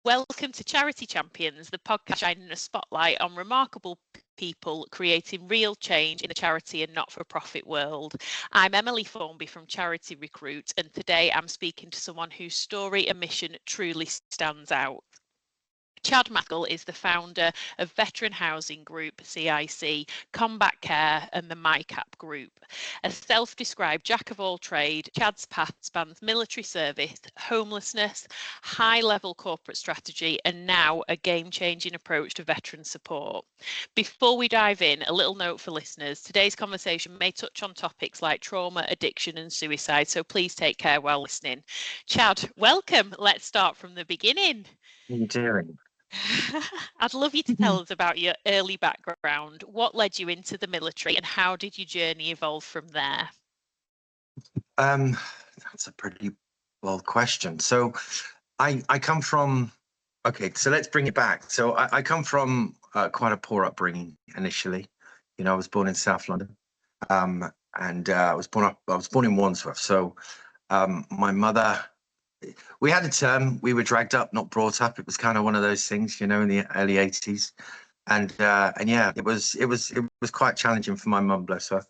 Welcome to Charity Champions, the podcast shining a spotlight on remarkable people creating real change in the charity and not-for-profit world. I'm Emily Formby from Charity Recruit, and today I'm speaking to someone whose story and mission truly stands out. Chad Maskell is the founder of Veteran Housing Group CiC, Combat Care and the MyCap Group. A self-described jack of all trade, Chad's path spans military service, homelessness, high-level corporate strategy, and now a game-changing approach to veteran support. Before we dive in, a little note for listeners. Today's conversation may touch on topics like trauma, addiction and suicide, so please take care while listening. Chad, welcome. Let's start from the beginning. How are you doing? I'd love you to tell us about your early background. What led you into the military and how did your journey evolve from there? That's a pretty well question. So I come from, okay, so let's bring it back. So I come from quite a poor upbringing initially. You know, I was born in South London, and I was born in Wandsworth. So my mother, we had a term, we were dragged up, not brought up. It was kind of one of those things, you know, in the early 80s. And yeah, it was quite challenging for my mum, bless her.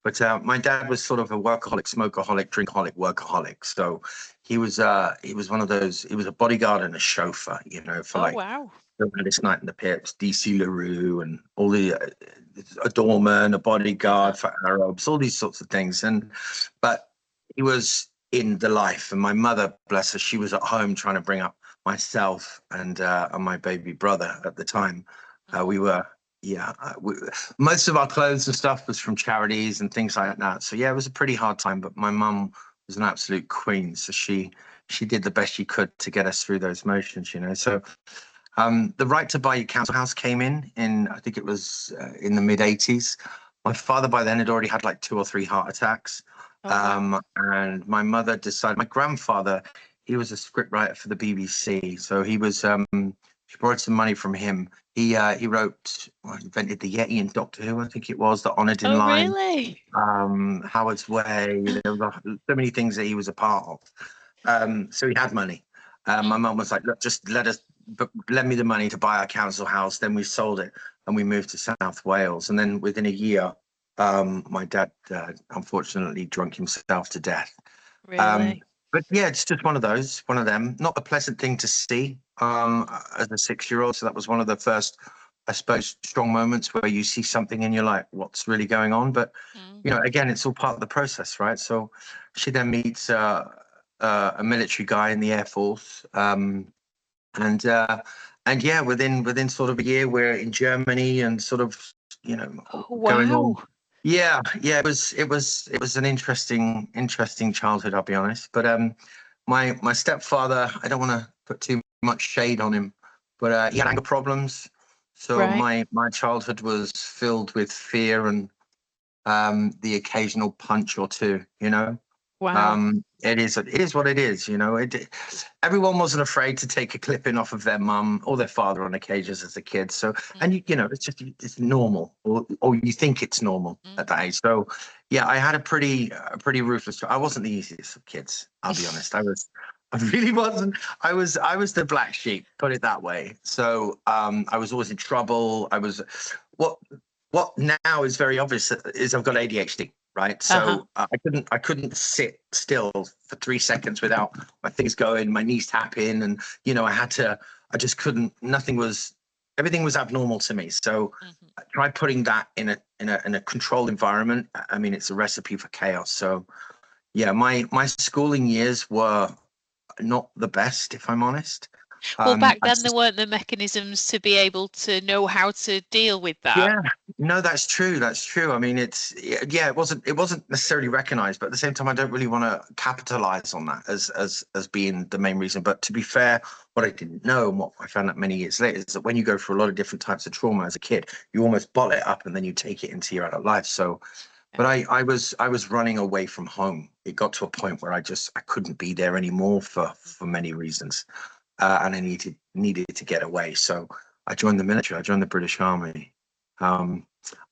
But my dad was sort of a workaholic, smokeaholic, drinkaholic, workaholic. So he was one of those, he was a bodyguard and a chauffeur, you know, for wow. This Night in the Pips, DC LaRue and all the a doorman, a bodyguard for Arabs, all these sorts of things. But he was in the life, and my mother, bless her, she was at home trying to bring up myself and my baby brother at the time. Most of our clothes and stuff was from charities and things like that. So yeah, it was a pretty hard time, but my mum was an absolute queen. So she did the best she could to get us through those motions, you know. So the right to buy your council house came in I think it was in the mid 80s. My father by then had already had like 2 or 3 heart attacks. And my mother decided, my grandfather, he was a scriptwriter for the BBC. So he was, she borrowed some money from him. He wrote, invented the Yeti and Doctor Who, I think it was, the Honoured in Line. Really? Howard's Way. There were so many things that he was a part of. So he had money. My mum was like, look, just lend me the money to buy our council house. Then we sold it and we moved to South Wales. And then within a year, my dad unfortunately drunk himself to death. Really? But yeah, it's just one of them. Not a pleasant thing to see as a 6-year-old. So that was one of the first, I suppose, strong moments where you see something and you're like, what's really going on? But you know, again, it's all part of the process, right? So she then meets a military guy in the Air Force, and yeah, within sort of a year, we're in Germany and sort of, you know, going on. Yeah, it was an interesting childhood, I'll be honest. But my stepfather, I don't want to put too much shade on him, but he had anger problems. So my childhood was filled with fear and the occasional punch or two, you know. Wow. It is what it is, you know. Everyone wasn't afraid to take a clipping off of their mum or their father on occasions as a kid. So, and you know, it's normal, or you think it's normal at that age. So, yeah, I had a pretty ruthless. I wasn't the easiest of kids. I'll be honest. I really wasn't. I was the black sheep, put it that way. So, I was always in trouble. I was what now is very obvious is I've got ADHD. Right. So I couldn't sit still for 3 seconds without my things going, my knees tapping. And, you know, I just couldn't, everything was abnormal to me. So I tried putting that in a controlled environment. I mean, it's a recipe for chaos. So, yeah, my schooling years were not the best, if I'm honest. Well, back then there weren't the mechanisms to be able to know how to deal with that. Yeah, no, that's true. I mean, it wasn't necessarily recognized, but at the same time, I don't really want to capitalize on that as being the main reason. But to be fair, what I didn't know and what I found out many years later is that when you go through a lot of different types of trauma as a kid, you almost bottle it up and then you take it into your adult life. So, but I was running away from home. It got to a point where I couldn't be there anymore for many reasons. And I needed to get away. So I joined the military. I joined the British Army. I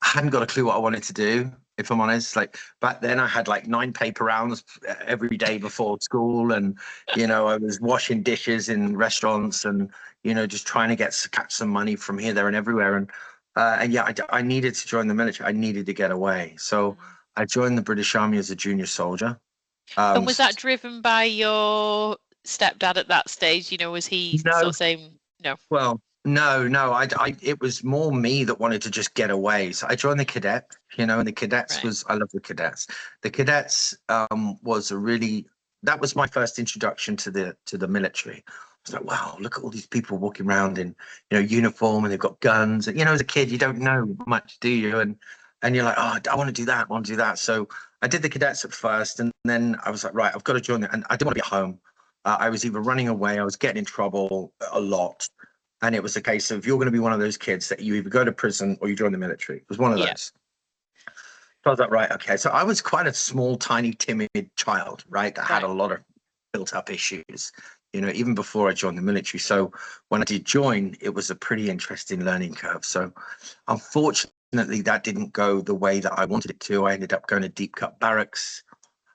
hadn't got a clue what I wanted to do. if I'm honest. Like back then I had like 9 paper rounds every day before school. And, I was washing dishes in restaurants and, just trying to catch some money from here, there and everywhere. And yeah, I needed to join the military. I needed to get away. So I joined the British Army as a junior soldier. And was that driven by your stepdad at that stage? Was he sort of saying no? Well, no. It was more me that wanted to just get away. So I joined the cadets, and the cadets I love the cadets. The cadets that was my first introduction to the military. I was like, wow, look at all these people walking around in, uniform, and they've got guns. And, as a kid, you don't know much, do you? And you're like, oh, I want to do that. I want to do that. So I did the cadets at first, and then I was like, right, I've got to join it. And I didn't want to be at home. I was either running away, I was getting in trouble a lot. And it was a case of, you're going to be one of those kids that you either go to prison or you join the military. It was one of those. So I was like, right, okay. So I was quite a small, tiny, timid child, right? That had a lot of built up issues, even before I joined the military. So when I did join, it was a pretty interesting learning curve. So unfortunately, that didn't go the way that I wanted it to. I ended up going to Deep Cut Barracks.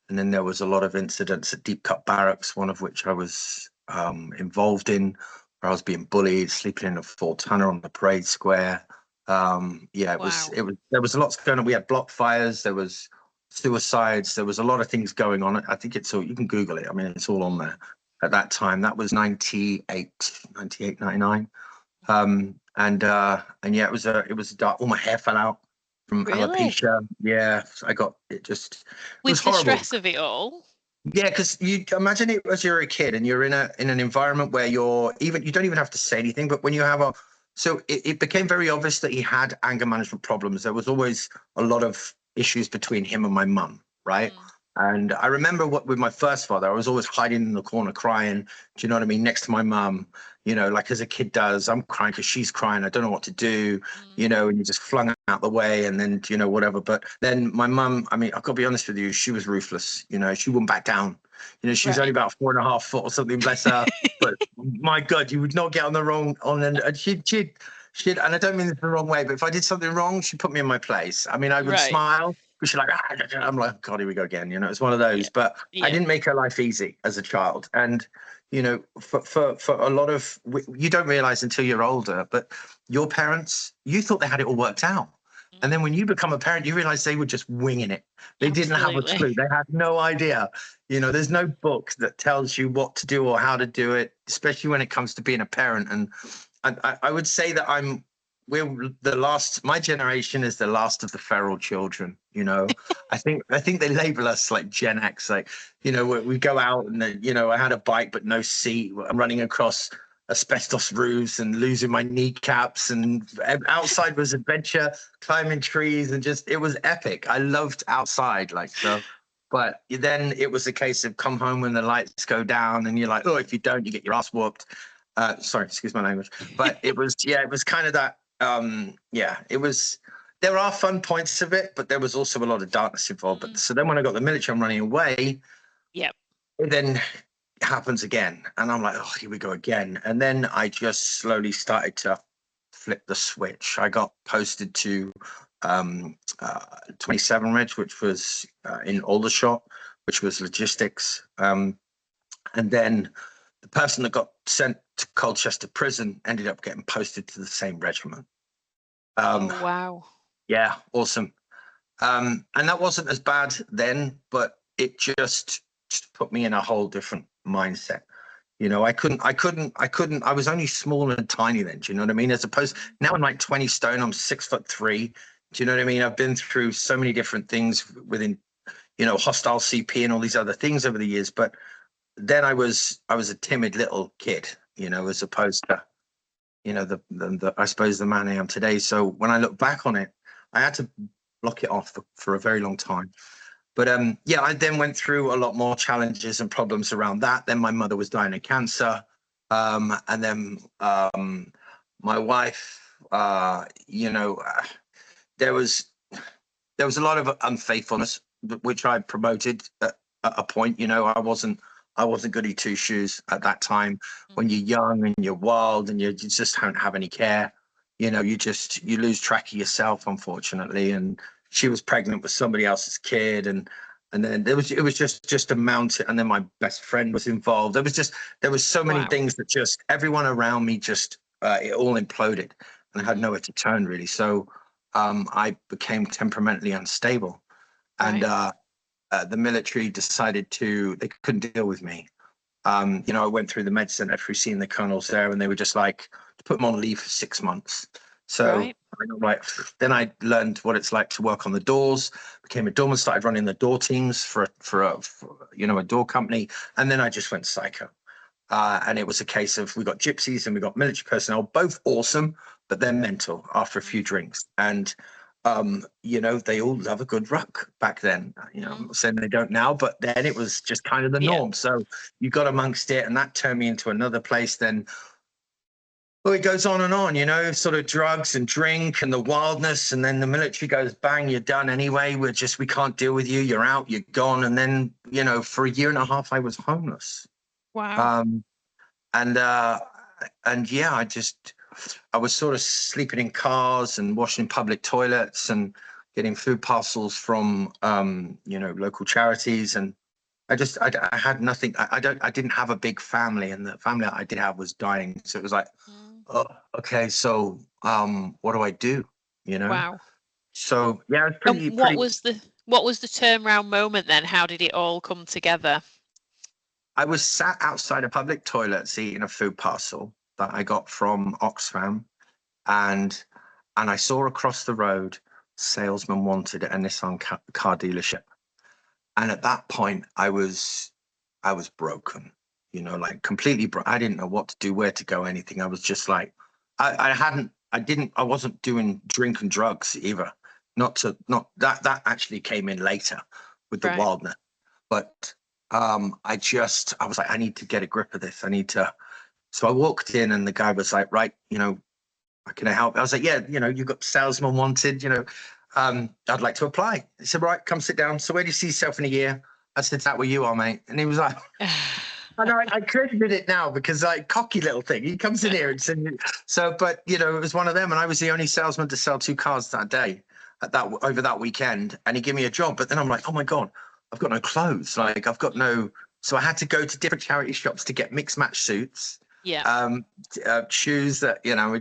And then there was a lot of incidents at Deep Cut Barracks, one of which I was involved in, where I was being bullied, sleeping in a 4-tonner on the parade square. There was a lot going on. We had block fires, there was suicides, there was a lot of things going on. I think it's all, you can Google it. I mean, it's all on there at that time. That was 98, 99. And yeah, it was a dark, all my hair fell out from alopecia. Yeah, I got it. Just with the stress of it all. Yeah, because you imagine it as you're a kid and you're in an environment where you don't even have to say anything, but when you have so it became very obvious that he had anger management problems. There was always a lot of issues between him and my mum, right? And I remember with my first father, I was always hiding in the corner crying, do you know what I mean, next to my mum, like as a kid does. I'm crying because she's crying. I don't know what to do, and you just flung out the way and then, whatever. But then my mum, I mean, I've got to be honest with you, she was ruthless. She wouldn't back down. She's only about 4.5 foot or something, bless her. But my God, you would not get on the wrong, and she'd, and I don't mean this the wrong way, but if I did something wrong, she'd put me in my place. I mean, I would smile. She's like, I'm like, God, here we go again. It's one of those. But I didn't make her life easy as a child. And, for a lot of, you don't realize until you're older, but your parents, you thought they had it all worked out. And then when you become a parent, you realize they were just winging it. They didn't have a clue. They had no idea. There's no book that tells you what to do or how to do it, especially when it comes to being a parent. And I would say that my generation is the last of the feral children. I think they label us like Gen X, like, we go out and, I had a bike, but no seat. I'm running across asbestos roofs and losing my kneecaps, and outside was adventure, climbing trees, and it was epic. I loved outside, like, so. But then it was a case of come home when the lights go down and you're like, oh, if you don't, you get your ass whooped. Sorry, excuse my language. But it was kind of that. There are fun points of it, but there was also a lot of darkness involved. But so then when I got the military, I'm running away. Yep. It then happens again. And I'm like, oh, here we go again. And then I just slowly started to flip the switch. I got posted to 27 Reg, which was in Aldershot, which was logistics. And then the person that got sent to Colchester prison ended up getting posted to the same regiment. Oh, wow. Yeah, awesome. And that wasn't as bad then, but it just put me in a whole different mindset. I was only small and tiny then. Do you know what I mean? As opposed, now I'm like 20 stone, I'm 6'3". Do you know what I mean? I've been through so many different things within, hostile CP and all these other things over the years. But then I was a timid little kid, as opposed to, I suppose the man I am today. So when I look back on it, I had to block it off for a very long time. But I then went through a lot more challenges and problems around that. Then my mother was dying of cancer. And then my wife, there was a lot of unfaithfulness, which I promoted at a point. I wasn't goody two shoes at that time. When you're young and you're wild and you just don't have any care, you lose track of yourself, unfortunately. And she was pregnant with somebody else's kid, and then it was just a mountain, and then my best friend was involved. There was so many things that just everyone around me just it all imploded, and I had nowhere to turn really. So I became temperamentally unstable, and the military decided they couldn't deal with me. You know, I went through the med center through seeing the colonels there, and they were just like, to put them on leave for 6 months. So then I learned what it's like to work on the doors, became a doorman, started running the door teams for a door company, and then I just went psycho. And it was a case of, we got gypsies and we got military personnel, both awesome, but they're mental after a few drinks. And you know, they all love a good ruck back then. You know, I'm not saying they don't now, but then it was just kind of the norm. So you got amongst it, and that turned me into another place. Then, well, it goes on, you know, sort of drugs and drink and the wildness. And then the military goes, bang, you're done anyway. We can't deal with you. You're out, you're gone. And then, you know, for a year and a half, I was homeless. Wow. And yeah, I was sort of sleeping in cars and washing public toilets and getting food parcels from, you know, local charities. And I had nothing. I didn't have a big family, and the family I did have was dying. So it was like, oh, okay, so what do I do? You know? Wow. So yeah, it's pretty. What was the turnaround moment then? How did it all come together? I was sat outside a public toilet eating a food parcel that I got from Oxfam, and I saw across the road, salesman wanted at a Nissan car dealership. And at that point, I was broken, you know, like completely broken. I didn't know what to do, where to go, anything. I was just like, I wasn't doing drink and drugs either. That actually came in later with the wildness. But I was like, I need to get a grip of this. So I walked in, and the guy was like, right, you know, can I help? I was like, yeah, you know, you've got salesman wanted, you know, I'd like to apply. He said, right, come sit down. So where do you see yourself in a year? I said, that where you are, mate. And he was like, I know, I credited it now because like cocky little thing. He comes in here and said, so, but you know, it was one of them. And I was the only salesman to sell 2 cars that day over that weekend. And he gave me a job. But then I'm like, oh my God, I've got no clothes. Like I've got no, so I had to go to different charity shops to get mixed match suits. Yeah. Shoes that, you know,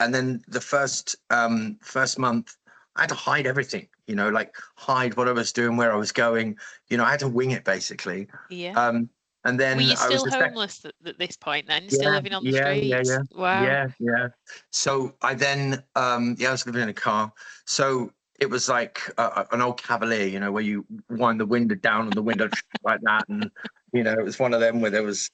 and then the first month I had to hide everything, you know, like hide what I was doing, where I was going, you know, I had to wing it basically. Yeah. And then were you still homeless at this point then? Still living on the streets? Yeah. Wow. Yeah. So I then, I was living in a car. So it was like an old Cavalier, you know, where you wind the window down and the window like that. And, you know, it was one of them where there was,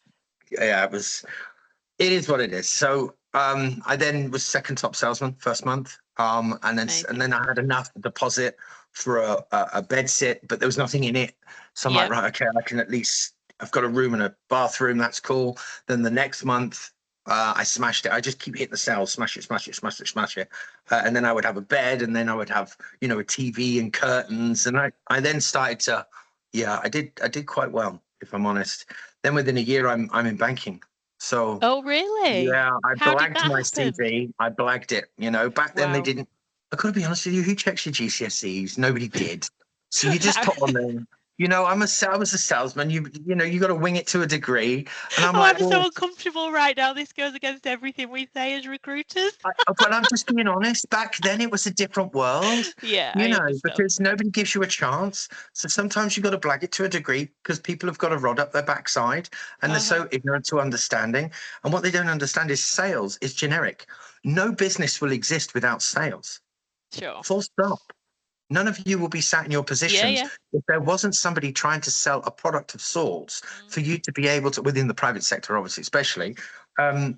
it is what it is. So I then was second top salesman first month. And then I had enough deposit for a bed sit, but there was nothing in it. So I'm like, right, okay, I can at least, I've got a room and a bathroom. That's cool. Then the next month, I smashed it. I just keep hitting the sales, smash it. And then I would have a bed, and then I would have, you know, a TV and curtains. And I then started to, I did quite well, if I'm honest. Then within a year, I'm in banking. So, oh really? Yeah, I How blagged my happen? CV. I blagged it. You know, back then they didn't. I got to be honest with you. Who checks your GCSEs? Nobody did. So you just put on there. You know, I was a salesman. You know, you got to wing it to a degree. And I'm so uncomfortable right now. This goes against everything we say as recruiters. But I'm just being honest. Back then, it was a different world. Yeah, you know, because nobody gives you a chance. So sometimes you got to blag it to a degree because people have got to rod up their backside, and they're so ignorant to understanding. And what they don't understand is sales is generic. No business will exist without sales. Sure. Full stop. None of you will be sat in your positions if there wasn't somebody trying to sell a product of sorts for you to be able to, within the private sector, obviously, especially,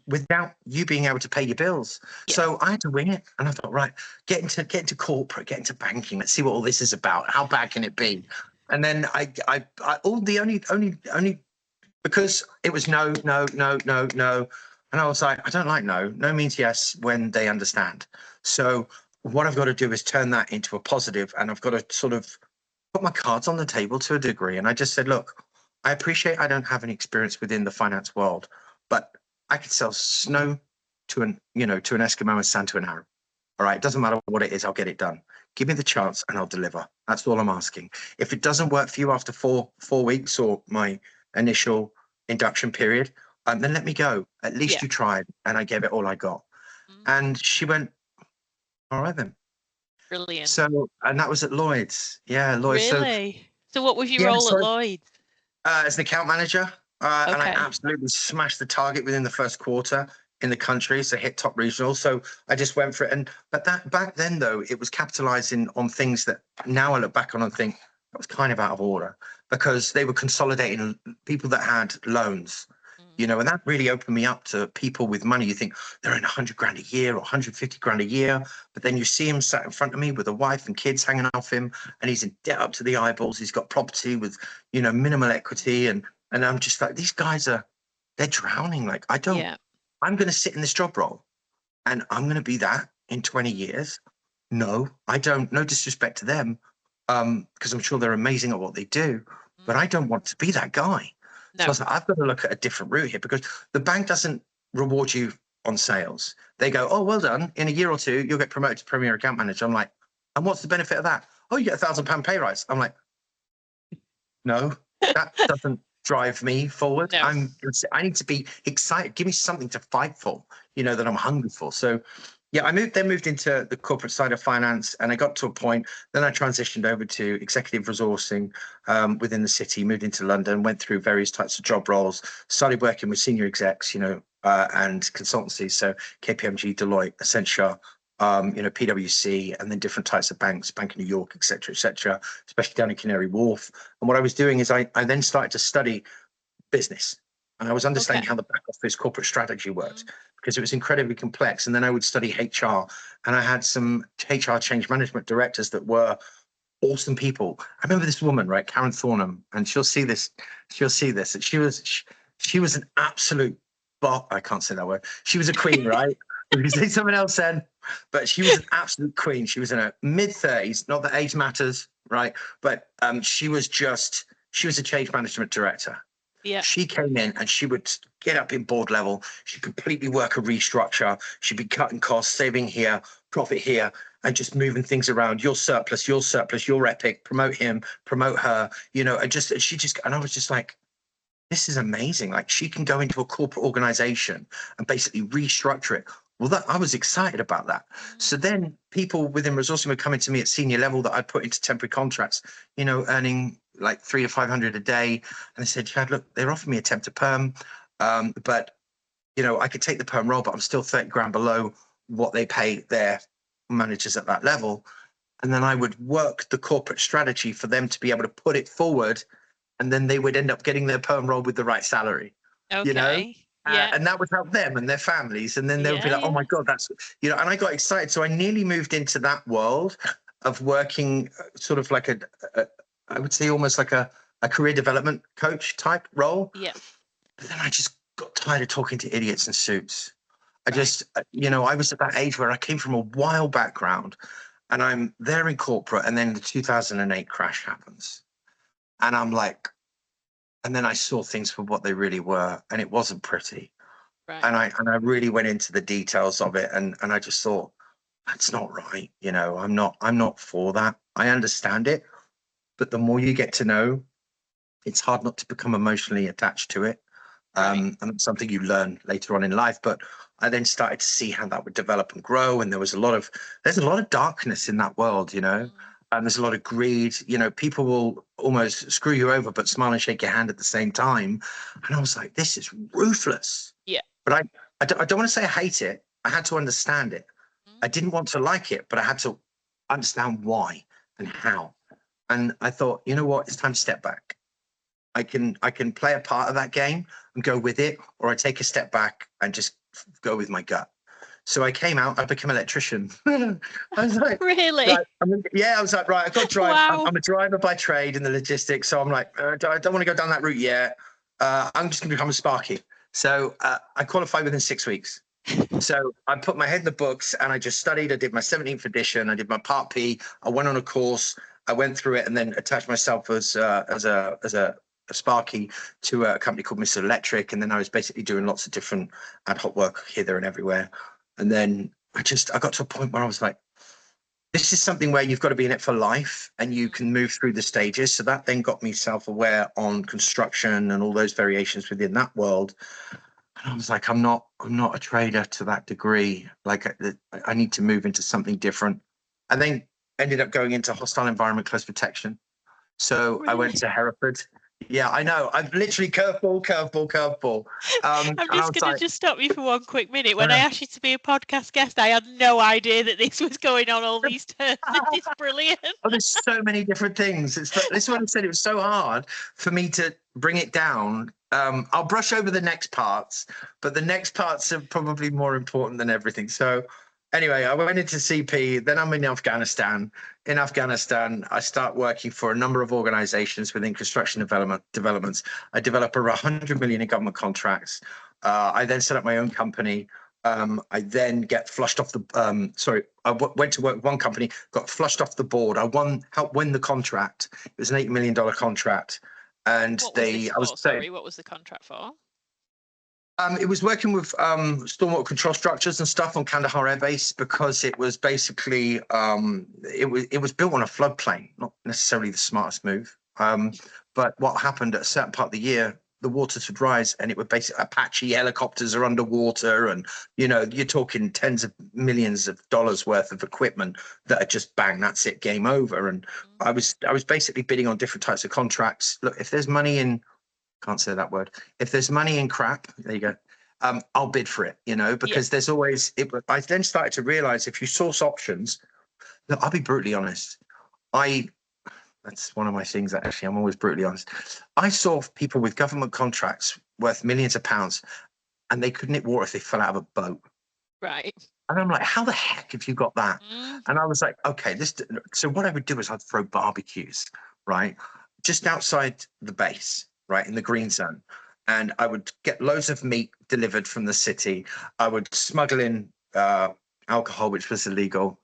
without you being able to pay your bills. Yeah. So I had to wing it, and I thought, right, get into corporate, get into banking. Let's see what all this is about. How bad can it be? And then I only because it was no, and I was like, I don't like no. No means yes when they understand. So what I've got to do is turn that into a positive, and I've got to sort of put my cards on the table to a degree. And I just said, look, I appreciate I don't have any experience within the finance world, but I could sell snow to an Eskimo and sand to an Arab. All right, it doesn't matter what it is, I'll get it done. Give me the chance and I'll deliver. That's all I'm asking. If it doesn't work for you after four weeks or my initial induction period, then let me go. At least Yeah. you tried, and I gave it all I got. And she went, all right then. Brilliant. So, and that was at Lloyd's. Yeah, Lloyd's. Really? So what was your Yeah, role so at Lloyd's? as an account manager, and I Okay. absolutely smashed the target within the first quarter in the country. So hit top regional. So I just went for it. And but that back then though, it was capitalizing on things that now I look back on and think that was kind of out of order, because they were consolidating people that had loans. You know, and that really opened me up to people with money. You think they're in 100 grand a year or 150 grand a year, but then you see him sat in front of me with a wife and kids hanging off him, and he's in debt up to the eyeballs. He's got property with, you know, minimal equity, and I'm just like, these guys they're drowning. Like, I'm going to sit in this job role, and I'm going to be that in 20 years. No, I don't. No disrespect to them, because I'm sure they're amazing at what they do, but I don't want to be that guy. So I was like, I've got to look at a different route here, because the bank doesn't reward you on sales. They go, oh, well done. In a year or two, you'll get promoted to Premier Account Manager. I'm like, and what's the benefit of that? Oh, you get £1,000 pay rise. I'm like, no, that doesn't drive me forward. No. I need to be excited. Give me something to fight for, you know, that I'm hungry for. So yeah, I moved into the corporate side of finance, and I got to a point. Then I transitioned over to executive resourcing within the city, moved into London, went through various types of job roles, started working with senior execs, you know, and consultancies. So KPMG, Deloitte, Accenture, you know, PwC, and then different types of banks, Bank of New York, et cetera, especially down in Canary Wharf. And what I was doing is I then started to study business. And I was understanding how the back office corporate strategy worked, because it was incredibly complex. And then I would study HR, and I had some HR change management directors that were awesome people. I remember this woman, right, Karen Thornham, and she'll see this. And she was an absolute I can't say that word. She was a queen, right? If you say someone else then, but she was an absolute queen. She was in her mid-30s. Not that age matters, right? But she was a change management director. Yeah. She came in and she would get up in board level. She'd completely work a restructure. She'd be cutting costs, saving here, profit here, and just moving things around. You're surplus, you're epic, promote him, promote her, you know, and I was just like, this is amazing. Like, she can go into a corporate organization and basically restructure it. Well, I was excited about that. So then people within resourcing were coming to me at senior level that I put into temporary contracts, you know, earning like 300 to 500 a day. And I said, Chad, look, they're offering me a temp to perm, but, you know, I could take the perm role, but I'm still 30 grand below what they pay their managers at that level. And then I would work the corporate strategy for them to be able to put it forward, and then they would end up getting their perm role with the right salary, you know? And that would help them and their families. And then they would be like, oh my God, that's, you know, and I got excited. So I nearly moved into that world of working sort of like I would say almost like a career development coach type role. Yeah. But then I just got tired of talking to idiots in suits. I just, you know, I was at that age where I came from a wild background, and I'm there in corporate, and then the 2008 crash happens. And I'm like, and then I saw things for what they really were, and it wasn't pretty. And I really went into the details of it, and I just thought, that's not right. You know, I'm not for that. I understand it, but the more you get to know, it's hard not to become emotionally attached to it. And it's something you learn later on in life. But I then started to see how that would develop and grow, and there's a lot of darkness in that world, you know. And there's a lot of greed. You know, people will almost screw you over, but smile and shake your hand at the same time. And I was like, this is ruthless. Yeah. But I don't want to say I hate it. I had to understand it. I didn't want to like it, but I had to understand why and how. And I thought, you know what? It's time to step back. I can play a part of that game and go with it, or I take a step back and just go with my gut. So I came out, I became an electrician. I was like, really? Right, I was like, right, I've got to drive. Wow. I'm a driver by trade in the logistics. So I'm like, I don't want to go down that route yet. I'm just going to become a Sparky. So I qualified within 6 weeks. So I put my head in the books and I just studied. I did my 17th edition. I did my Part P. I went on a course. I went through it and then attached myself as a Sparky to a company called Mr. Electric. And then I was basically doing lots of different ad hoc work here, there, and everywhere. And then I got to a point where I was like, this is something where you've got to be in it for life and you can move through the stages. So that then got me self-aware on construction and all those variations within that world. And I was like, I'm not a trader to that degree. Like I need to move into something different. And then ended up going into hostile environment close protection. So I went Really? to Hereford. Yeah, I know. I've literally curveball. I'm And I just was going to like, just stop you for one quick minute. When I asked you to be a podcast guest, I had no idea that this was going on all these turns. This is brilliant. oh, there's so many different things. This is what I said. It was so hard for me to bring it down. I'll brush over the next parts, but the next parts are probably more important than everything. So anyway, I went into CP, then I'm in Afghanistan. In Afghanistan, I start working for a number of organizations within construction developments. I develop over 100 million in government contracts. I then set up my own company. I then get flushed off the, went to work with one company, got flushed off the board. Helped win the contract. It was an $8 million contract. And What was this for? Sorry, what was the contract for? It was working with stormwater control structures and stuff on Kandahar Air Base because it was basically it was built on a floodplain, not necessarily the smartest move. But what happened at a certain part of the year, the waters would rise and it would basically Apache helicopters are underwater, and you're talking tens of millions of dollars worth of equipment that are just bang, that's it, game over. And I was basically bidding on different types of contracts. Look, if there's money in can't say that word. If there's money in crap, there you go. I'll bid for it, because there's always it. I then started to realize if you source options, look, I'll be brutally honest. That's one of my things that actually I'm always brutally honest. I saw people with government contracts worth millions of pounds and they couldn't hit water if they fell out of a boat. Right. And I'm like, how the heck have you got that? And I was like, okay, so what I would do is I'd throw barbecues, right? Just outside the base, right, in the green zone. And I would get loads of meat delivered from the city. I would smuggle in alcohol, which was illegal.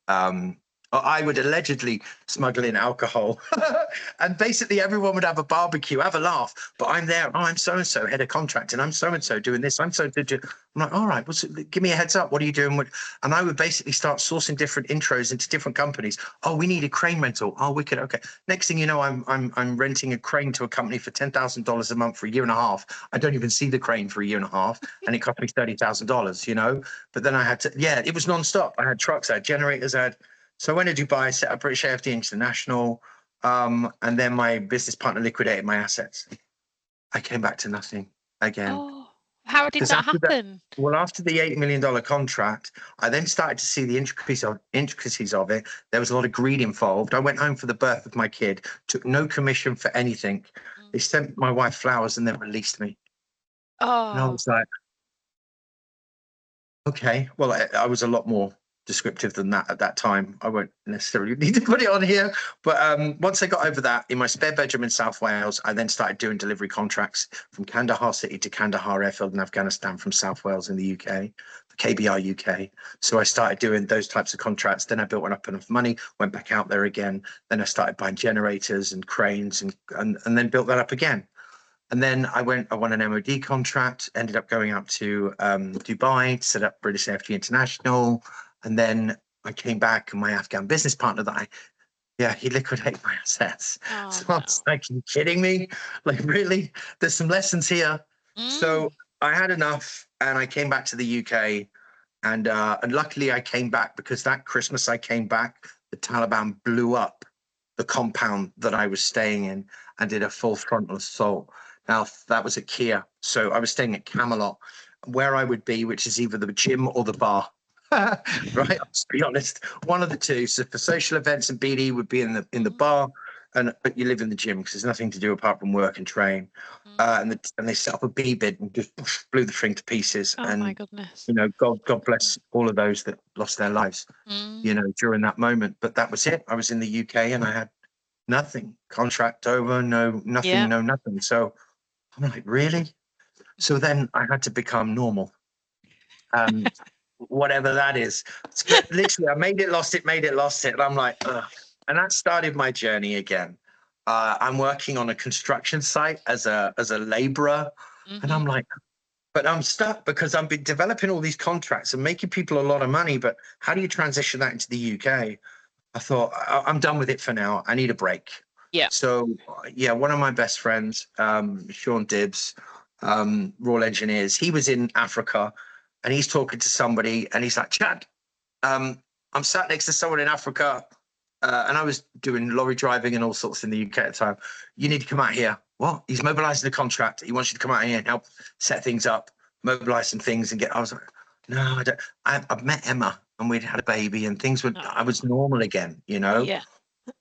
Or I would allegedly smuggle in alcohol. And basically everyone would have a barbecue, have a laugh. But I'm there. Oh, I'm so-and-so, head of contract. And I'm so-and-so doing this. I'm like, all right, give me a heads up. What are you doing? And I would basically start sourcing different intros into different companies. Oh, we need a crane rental. Oh, we could. Okay. Next thing you know, I'm renting a crane to a company for $10,000 a month for a year and a half. I don't even see the crane for a year and a half. And it cost me $30,000, But then I had to, it was nonstop. I had trucks, I had generators, So I went to Dubai, set up British AFD International, and then my business partner liquidated my assets. I came back to nothing again. Oh, how did that happen? After the $8 million contract, I then started to see the intricacies of it. There was a lot of greed involved. I went home for the birth of my kid, took no commission for anything. They sent my wife flowers and then released me. Oh. And I was like, okay, well, I was a lot more descriptive than that at that time. I won't necessarily need to put it on here, but once I got over that, in my spare bedroom in South Wales, I then started doing delivery contracts from Kandahar City to Kandahar Airfield in Afghanistan from South Wales in the UK, for KBR UK. So I started doing those types of contracts. Then I built up enough money, went back out there again. Then I started buying generators and cranes and then built that up again. And then I won an MOD contract, ended up going out to Dubai to set up British AFG International. And then I came back and my Afghan business partner he liquidated my assets. So I was like, are you kidding me? Like, really? There's some lessons here. So I had enough and I came back to the UK. And luckily I came back because that Christmas I came back, the Taliban blew up the compound that I was staying in and did a full frontal assault. Now, that was at Kia. So I was staying at Camelot, where I would be, which is either the gym or the bar. Right, let's be honest, one of the two. So for social events and BD would be in the bar, but you live in the gym because there's nothing to do apart from work and train. And they set up a B bid and just blew the thing to pieces. And my goodness. God bless all of those that lost their lives, during that moment. But that was it. I was in the UK and I had nothing. Contract over, nothing. So I'm like, really? So then I had to become normal. Whatever that is. So literally, I made it, lost it. And I'm like, ugh. And that started my journey again. I'm working on a construction site as a laborer. And I'm like, but I'm stuck because I've been developing all these contracts and making people a lot of money. But how do you transition that into the UK? I thought I'm done with it for now. I need a break. Yeah. So yeah, one of my best friends, Sean Dibbs, Royal Engineers, he was in Africa and he's talking to somebody and he's like, Chad, I'm sat next to someone in Africa and I was doing lorry driving and all sorts in the UK at the time. You need to come out here. What? He's mobilizing the contract. He wants you to come out here and help set things up, mobilize some things and get. I was like, no, I don't. I've met Emma and we'd had a baby and things were. I was normal again, you know. Yeah.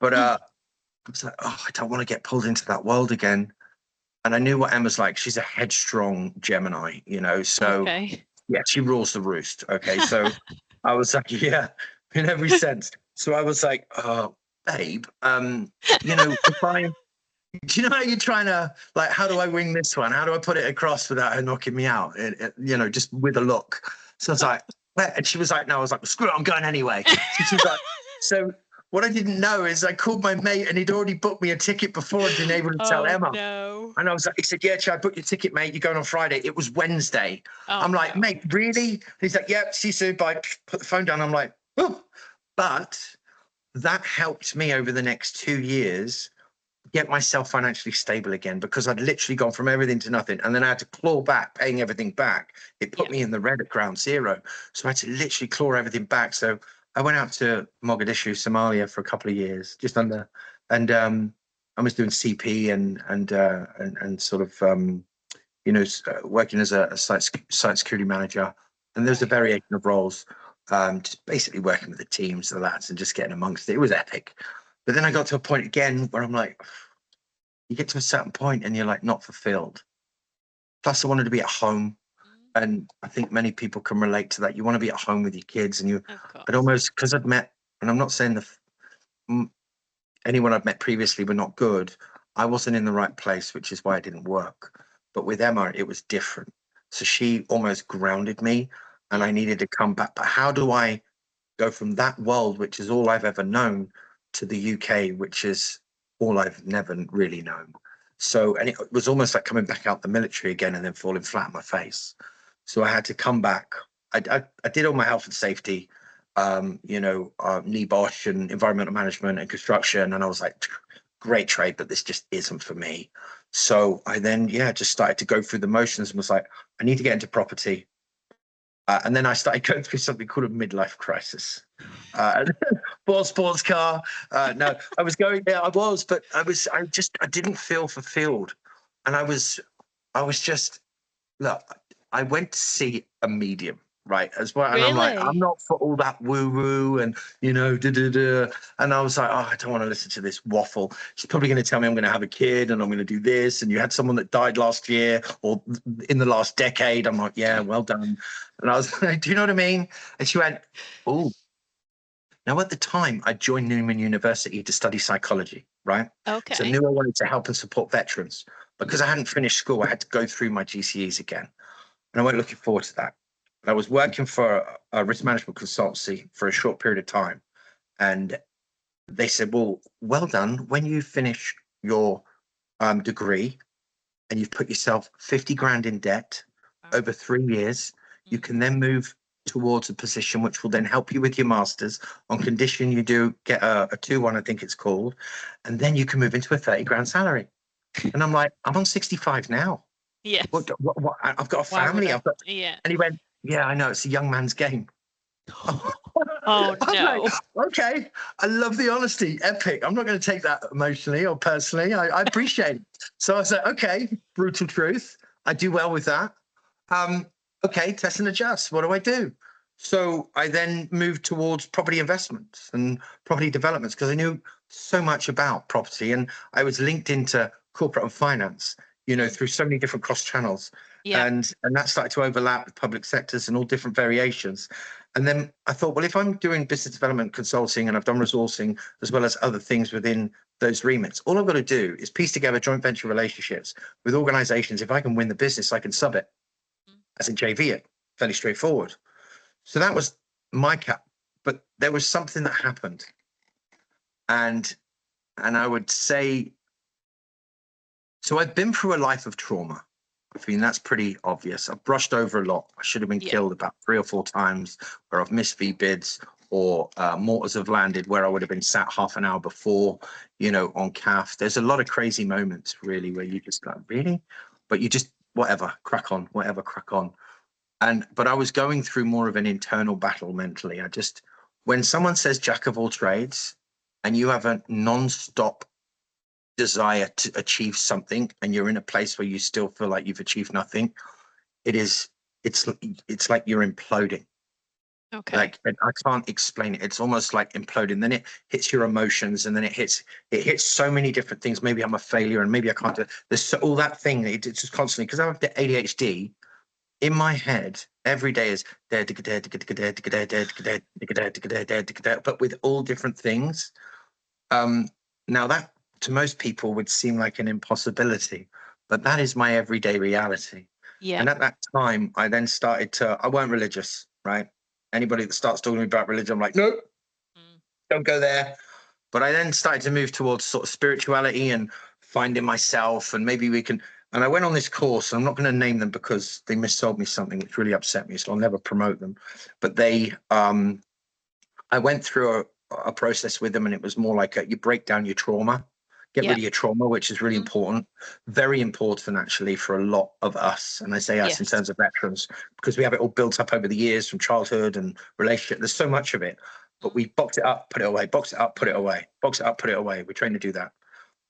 But I was like, oh, I don't want to get pulled into that world again. And I knew what Emma's like. She's a headstrong Gemini, you know. So Okay. yeah, she rules the roost. Okay, so I was like, yeah, in every sense. So I was like, oh, babe, you know, if I, do you know how you're trying to, like, how do I wing this one? How do I put it across without her knocking me out? You know, just with a look. So I was like, "Where?" And she was like, no, I was like, well, screw it, I'm going anyway. So she was like, so what I didn't know is I called my mate and he'd already booked me a ticket before I'd been able to tell Emma. No. And I was like, he said, yeah, Chad, book your ticket, mate. You're going on Friday. It was Wednesday. Oh, I'm like, no. mate, really? And he's like, yeah, see you soon. Bye. Put the phone down. I'm like, oh. But that helped me over the next 2 years get myself financially stable again because I'd literally gone from everything to nothing. And then I had to claw back, paying everything back. It put me in the red at ground zero. So I had to literally claw everything back. So I went out to Mogadishu, Somalia for a couple of years, just under, and I was doing CP and sort of, you know, working as a site security manager. And there's a variation of roles, just basically working with the teams, the lads, and just getting amongst it. It was epic. But then I got to a point again where I'm like, you get to a certain point and you're like not fulfilled. Plus, I wanted to be at home. And I think many people can relate to that. You want to be at home with your kids, and you, I'd almost, because I'd met, and I'm not saying anyone I'd met previously were not good. I wasn't in the right place, which is why it didn't work. But with Emma, it was different. So she almost grounded me, and I needed to come back. But how do I go from that world, which is all I've ever known, to the UK, which is all I've never really known? So, and it was almost like coming back out the military again and then falling flat on my face. So I had to come back. I did all my health and safety, you know, NEBOSH and environmental management and construction. And I was like, great trade, but this just isn't for me. So I then, yeah, just started to go through the motions and was like, I need to get into property. And then I started going through something called a midlife crisis. Bought a sports car. No, I was going there. I was, but I didn't feel fulfilled. And I was just, look, I went to see a medium, right? As well. And I'm like, I'm Really? not for all that woo woo and, you know, da da da. And I was like, oh, I don't want to listen to this waffle. She's probably going to tell me I'm going to have a kid and I'm going to do this. And you had someone that died last year or in the last decade. I'm like, yeah, well done. And I was like, do you know what I mean? And she went, oh. Now, at the time, I joined Newman University to study psychology, right? So I Okay. knew I wanted to help and support veterans. Because I hadn't finished school, I had to go through my GCEs again. And I went looking forward to that. I was working for a risk management consultancy for a short period of time. And they said, well done. When you finish your degree and you've put yourself 50 grand in debt over 3 years, you can then move towards a position which will then help you with your masters on condition you do get a 2-1, I think it's called, and then you can move into a 30 grand salary. And I'm like, I'm on 65 now. Yes. What I've got a Why would family. I? Yeah. And he went, yeah, I know, it's a young man's game. Oh, I'm like, no. okay, I love the honesty, epic. I'm not going to take that emotionally or personally. I appreciate it. So I was like, okay, brutal truth. I do well with that. Okay, test and adjust. What do I do? So I then moved towards property investments and property developments because I knew so much about property and I was linked into corporate and finance, you know, through so many different cross channels. Yeah. And that started to overlap with public sectors and all different variations. And then I thought, well, if I'm doing business development consulting and I've done resourcing as well as other things within those remits, all I've got to do is piece together joint venture relationships with organizations. If I can win the business, I can sub it as in JV it, fairly straightforward. So that was my cap. But there was something that happened. And I would say, so I've been through a life of trauma. I mean, that's pretty obvious. I've brushed over a lot. I should have been killed about 3 or 4 times where I've missed V-bids or mortars have landed where I would have been sat half an hour before, you know, on CAF. There's a lot of crazy moments really where you just go, really? But you just, whatever, crack on, whatever, crack on. But I was going through more of an internal battle mentally. When someone says jack of all trades and you have a non-stop desire to achieve something and you're in a place where you still feel like you've achieved nothing, it's like you're imploding. Okay. Like, I can't explain it. It's almost like imploding. Then it hits your emotions, and then it hits so many different things. Maybe I'm a failure, and maybe I can't do. There's all that thing. It's just constantly, because I have the ADHD. In my head, every day is but with all different things. Now that to most people would seem like an impossibility, but that is my everyday reality. Yeah. And at that time, I then started I weren't religious, right? Anybody that starts talking about religion, I'm like, nope, don't go there. But I then started to move towards sort of spirituality and finding myself, and maybe we can. And I went on this course. I'm not going to name them because they missold me something which really upset me, so I'll never promote them. But I went through a process with them, and it was more like you break down your trauma, get rid of your trauma, which is really important, very important actually for a lot of us. And I say us in terms of veterans, because we have it all built up over the years from childhood and relationship. There's so much of it, but we box it up, put it away, box it up, put it away, box it up, put it away. We're trained to do that.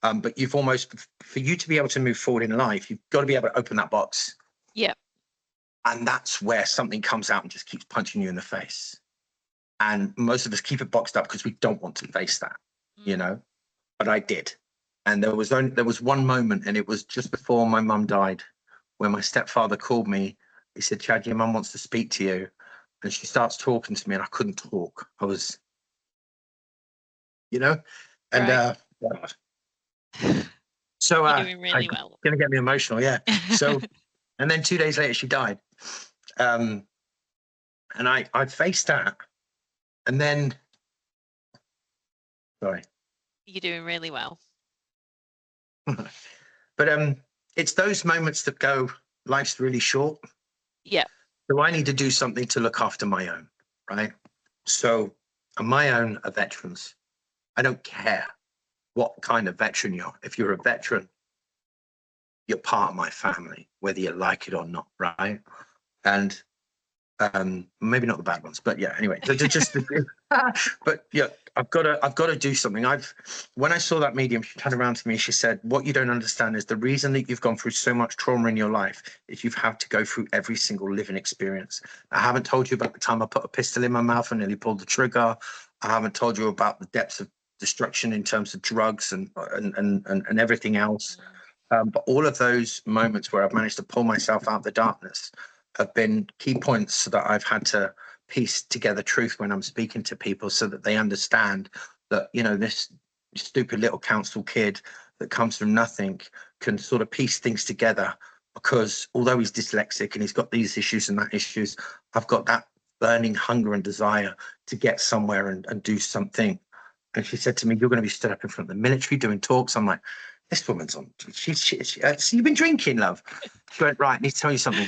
But you've almost, for you to be able to move forward in life, you've got to be able to open that box. Yeah. And that's where something comes out and just keeps punching you in the face. And most of us keep it boxed up because we don't want to face that, you know, but I did. And there was one moment, and it was just before my mum died, where my stepfather called me. He said, Chad, your mum wants to speak to you. And she starts talking to me, and I couldn't talk. I was, you know, and so you're doing really well. Gonna get me emotional, yeah. So, and then 2 days later, she died. And I faced that. And then, sorry. You're doing really well. But it's those moments that go, life's really short. Yeah. So I need to do something to look after my own, right? So my own are veterans. I don't care what kind of veteran you are. If you're a veteran, you're part of my family, whether you like it or not, right? And maybe not the bad ones, but yeah, anyway, just but yeah, I've got to do something. When I saw that medium, she turned around to me, she said, what you don't understand is the reason that you've gone through so much trauma in your life is you've had to go through every single living experience. I haven't told you about the time I put a pistol in my mouth and nearly pulled the trigger. I haven't told you about the depths of destruction in terms of drugs and everything else. But all of those moments where I've managed to pull myself out of the darkness have been key points so that I've had to piece together truth when I'm speaking to people, so that they understand that, you know, this stupid little council kid that comes from nothing can sort of piece things together, because although he's dyslexic and he's got these issues and that issues, I've got that burning hunger and desire to get somewhere and do something. And she said to me, you're going to be stood up in front of the military doing talks. I'm like, this woman's on. So you've been drinking, love? She went, right, I need to tell you something.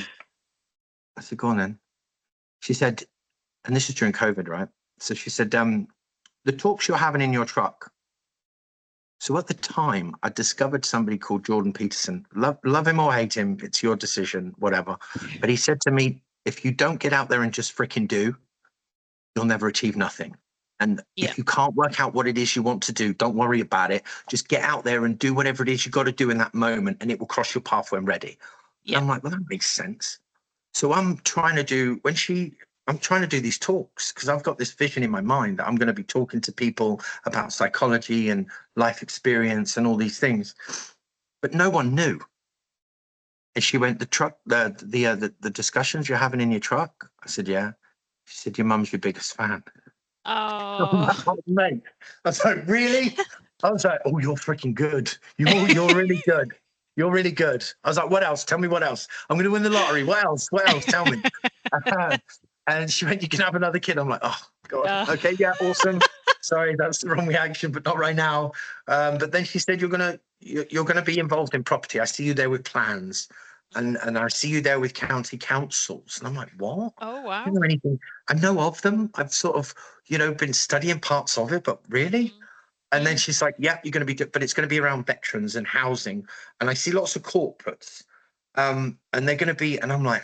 I said, go on then. She said, and this is during COVID, right? So she said, the talks you're having in your truck. So at the time, I discovered somebody called Jordan Peterson. Love him or hate him, it's your decision, whatever. But he said to me, if you don't get out there and just freaking do, you'll never achieve nothing. And if you can't work out what it is you want to do, don't worry about it. Just get out there and do whatever it is you got to do in that moment, and it will cross your path when ready. Yeah. I'm like, well, that makes sense. So I'm trying to do these talks because I've got this vision in my mind that I'm going to be talking to people about psychology and life experience and all these things, but no one knew. And she went, the discussions you're having in your truck? I said, yeah. She said, your mum's your biggest fan. Oh, mate. I was like, really? I was like, oh, you're freaking good. You're really good. You're really good. I was like, what else? Tell me what else. I'm going to win the lottery. What else? What else? Tell me. And she went, you can have another kid. I'm like, oh, God. Okay, yeah, awesome. Sorry, that's the wrong reaction, but not right now. But then she said, you're gonna be involved in property. I see you there with plans. and I see you there with county councils. And I'm like, what? Oh, I don't wow. know anything. I know of them. I've sort of, been studying parts of it, but really? Mm. And then Mm. she's like, yeah, you're going to be good, but it's going to be around veterans and housing. And I see lots of corporates, and they're going to be, and I'm like,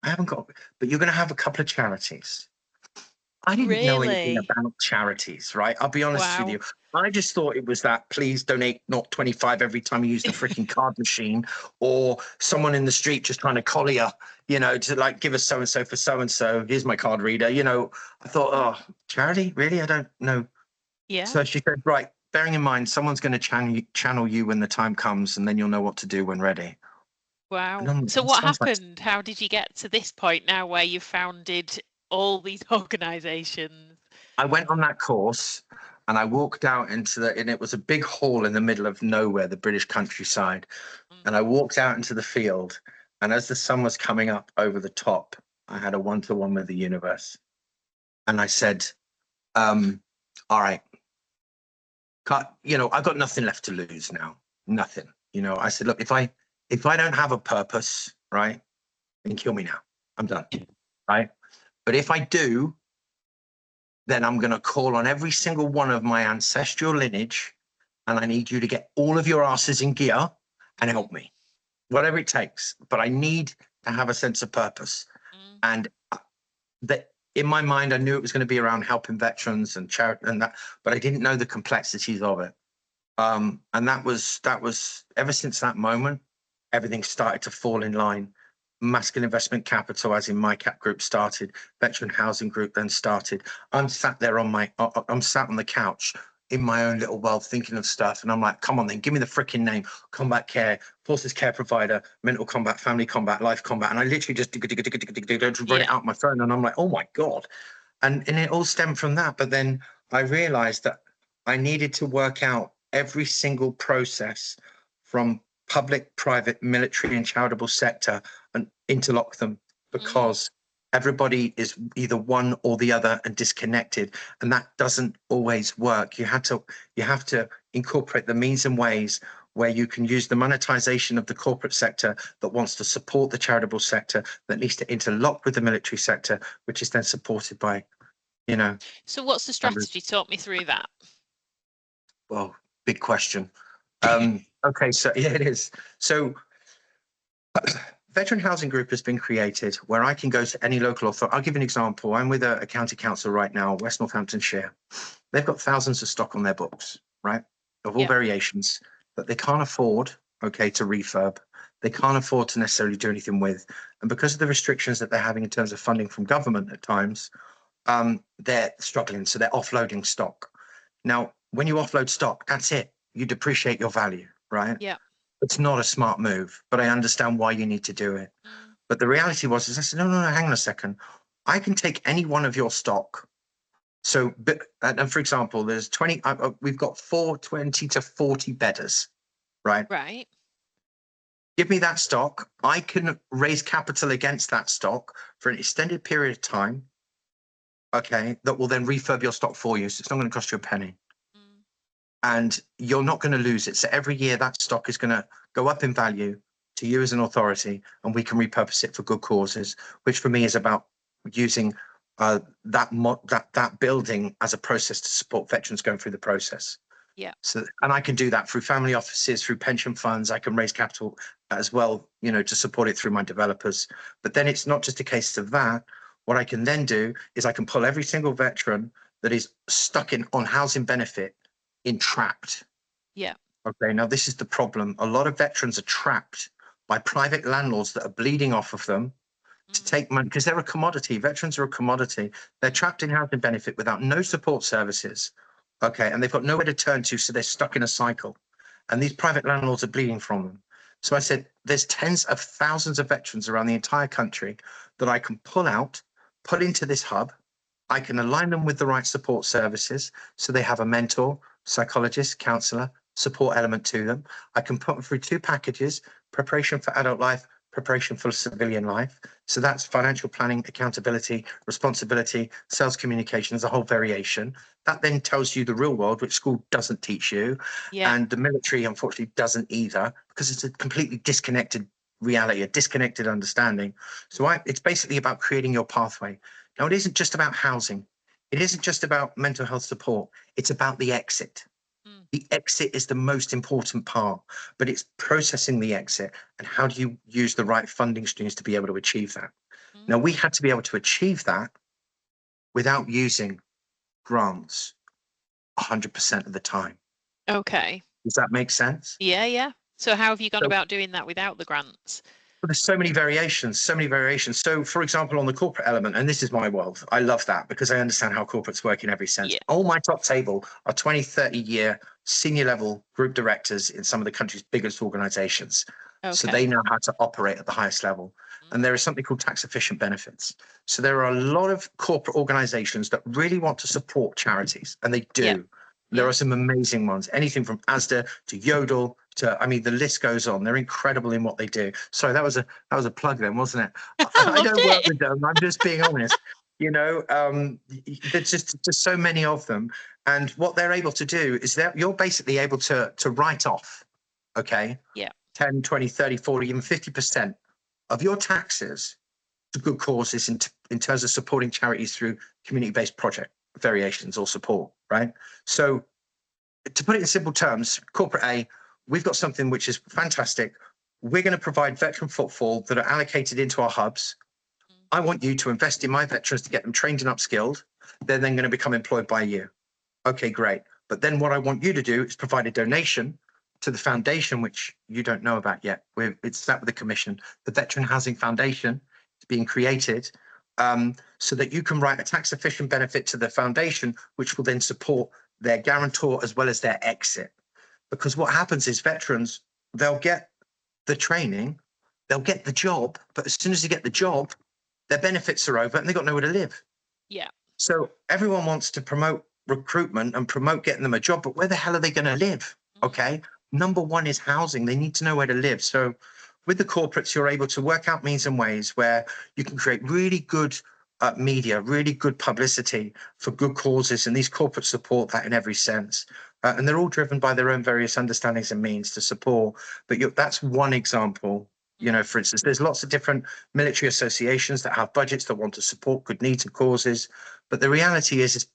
I haven't got, but you're going to have a couple of charities. I didn't know anything Really? about charities, right? I'll be honest with Wow. you. I just thought it was that please donate not 25 every time you use the freaking card machine, or someone in the street just trying to collar you, to like give us so and so for so and so. Here's my card reader. I thought, oh, charity? Really? I don't know. Yeah. So she said, right, bearing in mind, someone's going to channel you when the time comes, and then you'll know what to do when ready. And Wow. I'm, So that what sounds like happened? How did you get to this point now where you founded all these organizations? I went on that course and I walked out and it was a big hall in the middle of nowhere, the British countryside. Mm. And I walked out into the field. And as the sun was coming up over the top, I had a one-to-one with the universe. And I said, all right, I've got nothing left to lose now. Nothing. I said, look, if I don't have a purpose, right, then kill me now. I'm done. Right. But if I do, then I'm going to call on every single one of my ancestral lineage, and I need you to get all of your asses in gear and help me, whatever it takes. But I need to have a sense of purpose. Mm. And that in my mind, I knew it was going to be around helping veterans and charity and that, but I didn't know the complexities of it. And that was ever since that moment, everything started to fall in line. Maskell Investment Capital, as in my cap group, started. Veteran Housing Group then started. I'm sat there I'm sat on the couch in my own little world thinking of stuff, and I'm like, come on then, give me the freaking name. Combat Care, Forces Care Provider, Mental Combat, Family Combat, Life Combat, and I literally just run it Yeah. out my phone, and I'm like, oh my god, and it all stemmed from that. But then I realized that I needed to work out every single process from public, private, military, and charitable sector and interlock them, Mm. because everybody is either one or the other and disconnected, and that doesn't always work. You have to incorporate the means and ways where you can use the monetization of the corporate sector that wants to support the charitable sector, that needs to interlock with the military sector, which is then supported by, So what's the others. strategy? Talk me through that. Well, big question. Okay, so yeah, it is. So Veteran Housing Group has been created where I can go to any local authority. I'll give you an example. I'm with a county council right now, West Northamptonshire. They've got thousands of stock on their books, right? Of all Yeah. variations that they can't afford, okay, to refurb. They can't afford to necessarily do anything with. And because of the restrictions that they're having in terms of funding from government at times, they're struggling. So they're offloading stock. Now, when you offload stock, that's it. You depreciate your value, right? Yeah. It's not a smart move, but I understand why you need to do it. Mm. But the reality is I said, no, hang on a second. I can take any one of your stock. So, and for example, there's 20, we've got 20 to 40 bedders, right? Right. Give me that stock. I can raise capital against that stock for an extended period of time. Okay. That will then refurb your stock for you. So it's not going to cost you a penny. Mm. And you're not going to lose it. So every year that stock is going to go up in value to you as an authority, and we can repurpose it for good causes, which for me is about using that building as a process to support veterans going through the process. Yeah. So, and I can do that through family offices, through pension funds. I can raise capital as well, to support it through my developers. But then it's not just a case of that. What I can then do is I can pull every single veteran that is stuck on housing benefit entrapped. Yeah. Okay, now this is the problem. A lot of veterans are trapped by private landlords that are bleeding off of them to Mm. take money, because they're a commodity. Veterans are a commodity. They're trapped in housing benefit without no support services. Okay, and they've got nowhere to turn to, so they're stuck in a cycle. And these private landlords are bleeding from them. So I said, there's tens of thousands of veterans around the entire country that I can pull out, put into this hub. I can align them with the right support services, so they have a mentor, psychologist, counselor, support element to them. I can put them through two packages: preparation for adult life, preparation for civilian life. So that's financial planning, accountability, responsibility, sales communication as a whole variation. That then tells you the real world, which school doesn't teach you. Yeah. And the military, unfortunately, doesn't either, because it's a completely disconnected reality, a disconnected understanding. So it's basically about creating your pathway. Now, it isn't just about housing. It isn't just about mental health support. It's about the exit. The exit is the most important part, but it's processing the exit and how do you use the right funding streams to be able to achieve that. Now, we had to be able to achieve that without using grants 100% of the time. Okay. Does that make sense? Yeah, yeah. So how have you gone So, about doing that without the grants? But there's so many variations, so many variations. So, for example, on the corporate element, and this is my world, I love that because I understand how corporates work in every sense. Yeah. On my top table are 20, 30-year senior level group directors in some of the country's biggest organizations. Okay. So they know how to operate at the highest level. And there is something called tax efficient benefits. So there are a lot of corporate organizations that really want to support charities, and they do. Yeah. There Yeah. are some amazing ones, anything from Asda to Yodel to, I mean, the list goes on. They're incredible in what they do. Sorry, that was a plug then, wasn't it? I don't work with them. I'm just being honest. You know, there's just so many of them. And what they're able to do is that you're basically able to write off, okay? Yeah. 10, 20, 30, 40, even 50% of your taxes to good causes in terms of supporting charities through community-based project variations or support, right? So to put it in simple terms, corporate A, we've got something which is fantastic. We're going to provide veteran footfall that are allocated into our hubs. I want you to invest in my veterans to get them trained and upskilled. They're then going to become employed by you. Okay, great. But then what I want you to do is provide a donation to the foundation, which you don't know about yet. It's sat with the commission. The Veteran Housing Foundation is being created so that you can write a tax efficient benefit to the foundation, which will then support their guarantor as well as their exit. Because what happens is veterans, they'll get the training, they'll get the job, but as soon as they get the job, their benefits are over and they've got nowhere to live. Yeah. So everyone wants to promote recruitment and promote getting them a job, but where the hell are they going to live? Okay. Number one is housing. They need to know where to live. So with the corporates, you're able to work out means and ways where you can create really good media, really good publicity for good causes. And these corporates support that in every sense. And they're all driven by their own various understandings and means to support. But that's one example. You know, for instance, there's lots of different military associations that have budgets that want to support good needs and causes. But the reality is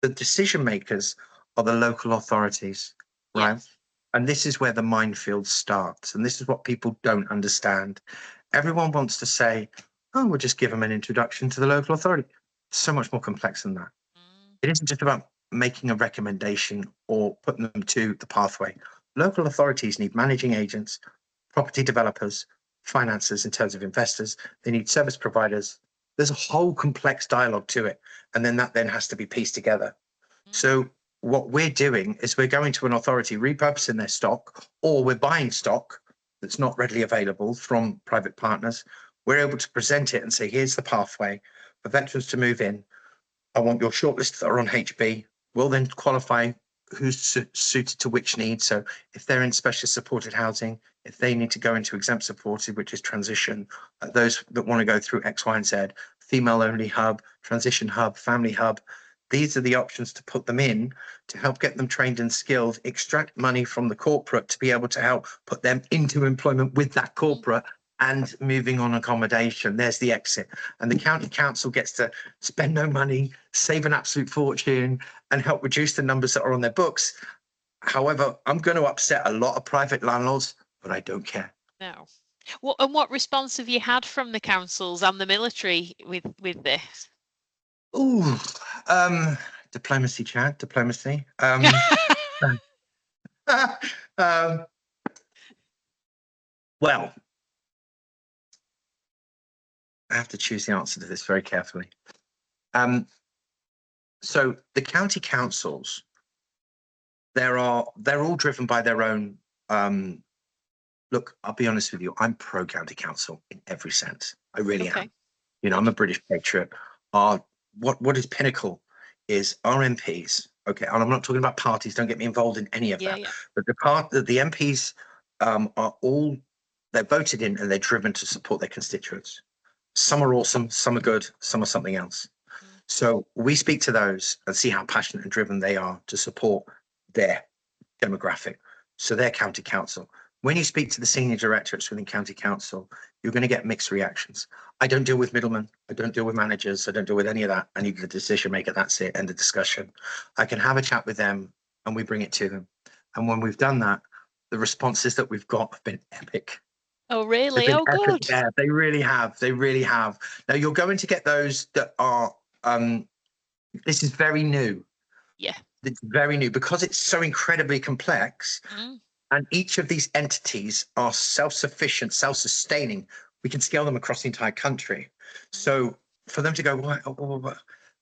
the decision makers are the local authorities, right? Yes. And this is where the minefield starts. And this is what people don't understand. Everyone wants to say, oh, we'll just give them an introduction to the local authority. It's so much more complex than that. It isn't just about making a recommendation or putting them to the pathway. Local authorities need managing agents, property developers, financiers in terms of investors. They need service providers. There's a whole complex dialogue to it. And then that then has to be pieced together. So what we're doing is we're going to an authority, repurposing their stock, or we're buying stock that's not readily available from private partners. We're able to present it and say, here's the pathway for veterans to move in. I want your shortlist that are on HB. We'll then qualify who's suited to which need. So if they're in specialist supported housing, if they need to go into exempt supported, which is transition, those that want to go through X, Y, and Z, female only hub, transition hub, family hub, these are the options to put them in to help get them trained and skilled, extract money from the corporate to be able to help put them into employment with that corporate and moving on accommodation. There's the exit. And the county council gets to spend no money, save an absolute fortune, and help reduce the numbers that are on their books. However, I'm going to upset a lot of private landlords, but I don't care. No. What response have you had from the councils and the military with this? Ooh, diplomacy, Chad, diplomacy. Well, I have to choose the answer to this very carefully. So the county councils, they're all driven by their own. Look, I'll be honest with you. I'm pro county council in every sense. I really am. You know, I'm a British patriot. What is pinnacle is our MPs. Okay, and I'm not talking about parties. Don't get me involved in any of that. Yeah. But the MPs are all they're voted in and they're driven to support their constituents. Some are awesome, some are good, some are something else. So we speak to those and see how passionate and driven they are to support their demographic, so their county council. When you speak to the senior directorates within county council, you're going to get mixed reactions. I don't deal with middlemen. I don't deal with managers. I don't deal with any of that. I need the decision maker. That's it. End of discussion. I can have a chat with them and we bring it to them. And when we've done that, the responses that we've got have been epic. Oh, really? They've been Oh, epic. good. Yeah, they really have. They really have. Now you're going to get those that are, this is very new. Yeah. It's very new because it's so incredibly complex. And each of these entities are self-sufficient, self-sustaining. We can scale them across the entire country. So for them to go, well,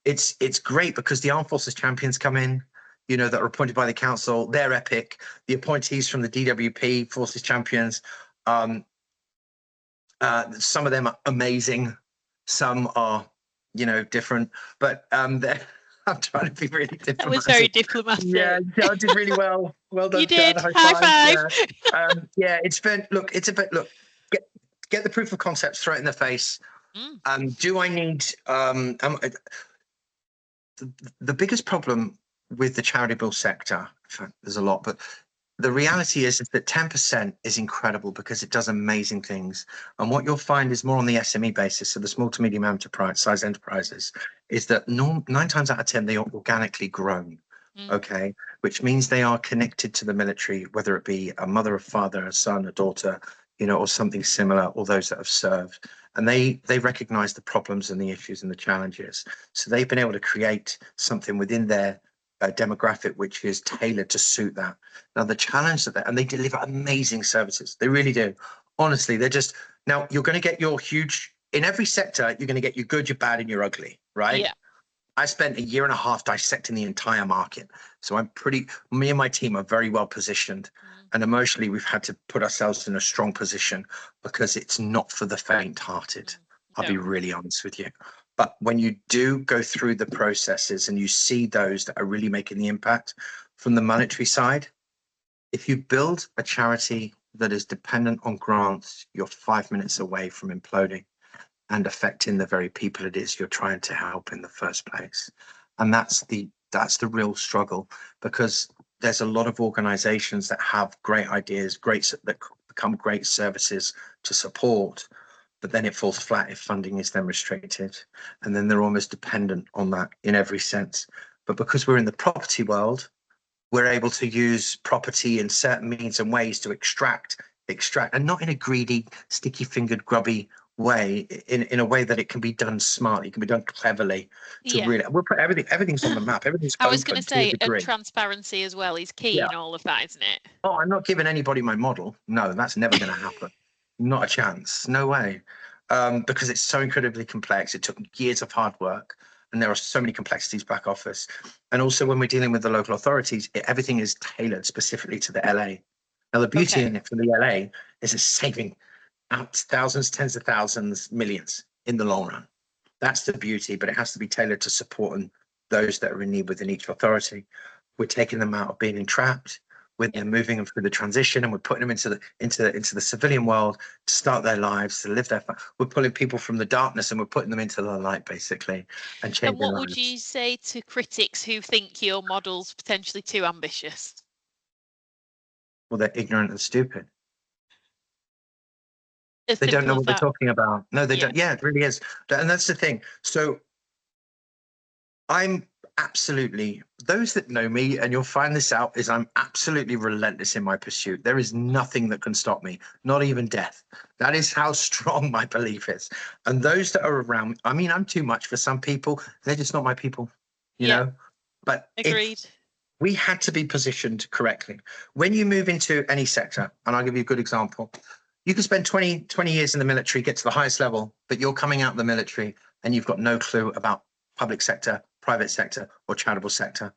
it's great because the Armed Forces champions come in, you know, that are appointed by the council. They're epic. The appointees from the DWP Forces champions, some of them are amazing. Some are, you know, different, but they're I'm trying to be really diplomatic. That was very diplomatic. Yeah, I did really well. Well done, You did. Chad. High five. Yeah. Yeah, it's been, look, it's a bit, look, get the proof of concepts, throw it in the face. Do I need, the biggest problem with the charitable sector, in fact, there's a lot, but the reality is that 10% is incredible because it does amazing things. And what you'll find is more on the SME basis, so the small to medium enterprise size enterprises, is that 9 times out of 10, they are organically grown. Okay, which means they are connected to the military, whether it be a mother, a father, a son, a daughter, you know, or something similar, or those that have served. And they recognize the problems and the issues and the challenges. So they've been able to create something within their demographic which is tailored to suit that. Now the challenge that and they deliver amazing services. They really do. Honestly, they're just, now you're going to get your huge, in every sector, you're going to get your good, your bad, and your ugly, right? Yeah. I spent a year and a half dissecting the entire market. So me and my team are very well positioned. And emotionally, we've had to put ourselves in a strong position because it's not for the faint-hearted. I'll be really honest with you. But when you do go through the processes and you see those that are really making the impact from the monetary side, if you build a charity that is dependent on grants, you're 5 minutes away from imploding and affecting the very people it is you're trying to help in the first place. And that's the real struggle, because there's a lot of organizations that have great ideas, that become great services to support, but then it falls flat if funding is then restricted. And then they're almost dependent on that in every sense. But because we're in the property world, we're able to use property in certain means and ways to extract, and not in a greedy, sticky-fingered, grubby way, in a way that it can be done smartly, it can be done cleverly. We'll put everything's on the map. Everything's I was going to say, and transparency as well is key in all of that, isn't it? Oh, I'm not giving anybody my model. No, that's never going to happen. Not a chance. No way. Because it's so incredibly complex. It took years of hard work, and there are so many complexities back office. And also when we're dealing with the local authorities, everything is tailored specifically to the LA. Now, the beauty in it for the LA is it's saving out thousands, tens of thousands, millions in the long run. That's the beauty, but it has to be tailored to supporting those that are in need within each authority. We're taking them out of being entrapped. We're moving them through the transition, and we're putting them into the civilian world to start their lives, to live their. We're pulling people from the darkness and we're putting them into the light, basically, and changing. And what would you say to critics who think your model's potentially too ambitious? Well, they're ignorant and stupid. They don't know what they're talking about. No, they don't. Yeah, it really is. And that's the thing. So I'm absolutely, those that know me, and you'll find this out, is I'm absolutely relentless in my pursuit. There is nothing that can stop me, not even death. That is how strong my belief is. And those that are around, I mean, I'm too much for some people. They're just not my people, you know? But agreed. We had to be positioned correctly. When you move into any sector, and I'll give you a good example, you can spend 20 years in the military, get to the highest level, but you're coming out of the military and you've got no clue about public sector, private sector, or charitable sector.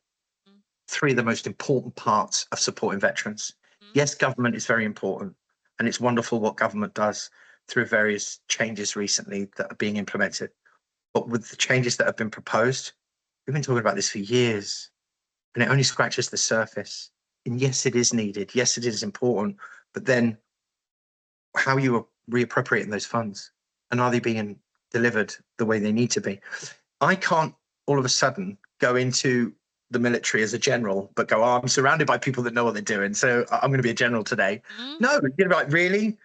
3 of the most important parts of supporting veterans. Yes, government is very important, and it's wonderful what government does through various changes recently that are being implemented. But with the changes that have been proposed, we've been talking about this for years, and it only scratches the surface. And yes, it is needed. Yes, it is important. But then how you are reappropriating those funds, and are they being delivered the way they need to be? I can't all of a sudden go into the military as a general, but go, oh, I'm surrounded by people that know what they're doing, so I'm going to be a general today. No, you're like, really?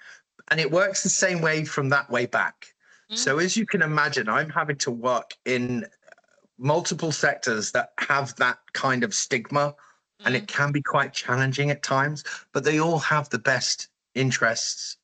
And it works the same way from that way back. So as you can imagine, I'm having to work in multiple sectors that have that kind of stigma, and it can be quite challenging at times, but they all have the best interests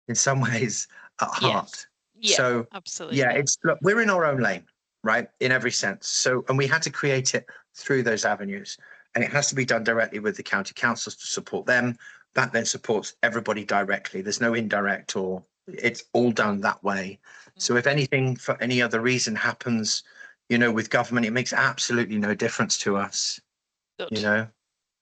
in some ways at heart. Yeah, so absolutely. Yeah, look, we're in our own lane, right, in every sense. So, and we had to create it through those avenues, and it has to be done directly with the county councils to support them. That then supports everybody directly. There's no indirect, or it's all done that way. So if anything for any other reason happens, with government, it makes absolutely no difference to us. Good.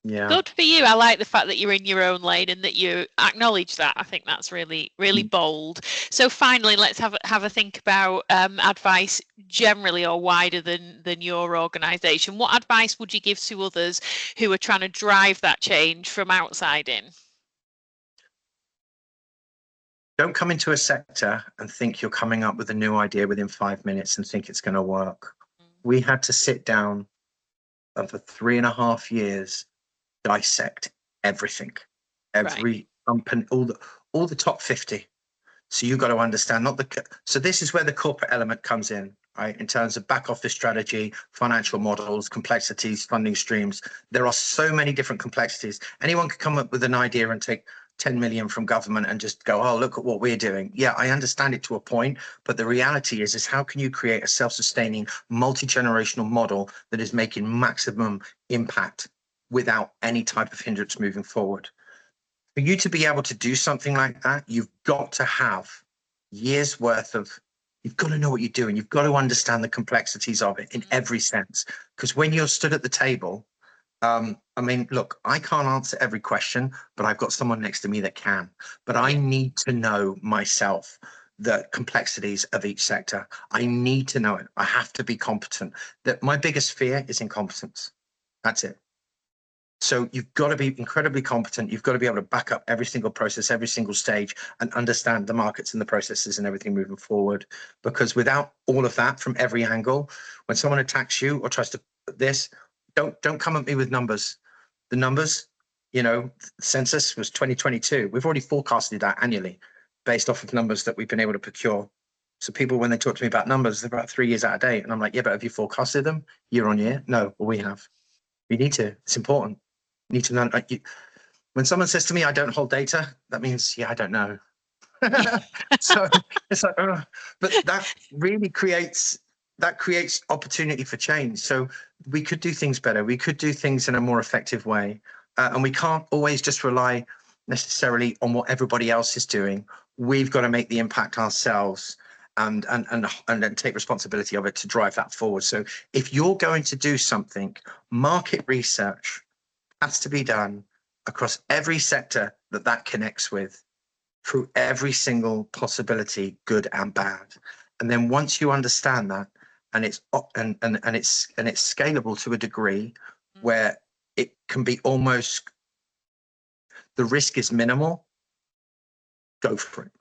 Yeah. Good for you. I like the fact that you're in your own lane and that you acknowledge that. I think that's really, really bold. So finally, let's have a think about advice generally or wider than your organisation. What advice would you give to others who are trying to drive that change from outside in? Don't come into a sector and think you're coming up with a new idea within 5 minutes and think it's going to work. We had to sit down and for 3.5 years dissect everything, every company, all the top 50. So you've got to understand so this is where the corporate element comes in, right? In terms of back office strategy, financial models, complexities, funding streams. There are so many different complexities. Anyone could come up with an idea and take 10 million from government and just go, oh, look at what we're doing. Yeah, I understand it to a point, but the reality is how can you create a self-sustaining, multi-generational model that is making maximum impact without any type of hindrance moving forward? For you to be able to do something like that, you've got to have years worth of, you've got to know what you're doing. You've got to understand the complexities of it in every sense. Because when you're stood at the table, I mean, look, I can't answer every question, but I've got someone next to me that can. But I need to know myself the complexities of each sector. I need to know it. I have to be competent. That my biggest fear is incompetence. That's it. So you've got to be incredibly competent. You've got to be able to back up every single process, every single stage, and understand the markets and the processes and everything moving forward. Because without all of that from every angle, when someone attacks you or tries to put this, don't come at me with numbers. The numbers, census was 2022. We've already forecasted that annually based off of numbers that we've been able to procure. So people, when they talk to me about numbers, they're about 3 years out of date. And I'm like, yeah, but have you forecasted them year on year? No, well, we have. We need to. It's important. You need to know. When someone says to me, I don't hold data, that means, yeah, I don't know. So it's like, but that really creates opportunity for change. So we could do things better. We could do things in a more effective way. And we can't always just rely necessarily on what everybody else is doing. We've got to make the impact ourselves and then take responsibility of it to drive that forward. So if you're going to do something, market research has to be done across every sector that connects with, through every single possibility, good and bad. And then once you understand that, and it's scalable to a degree where it can be almost, the risk is minimal, go for it.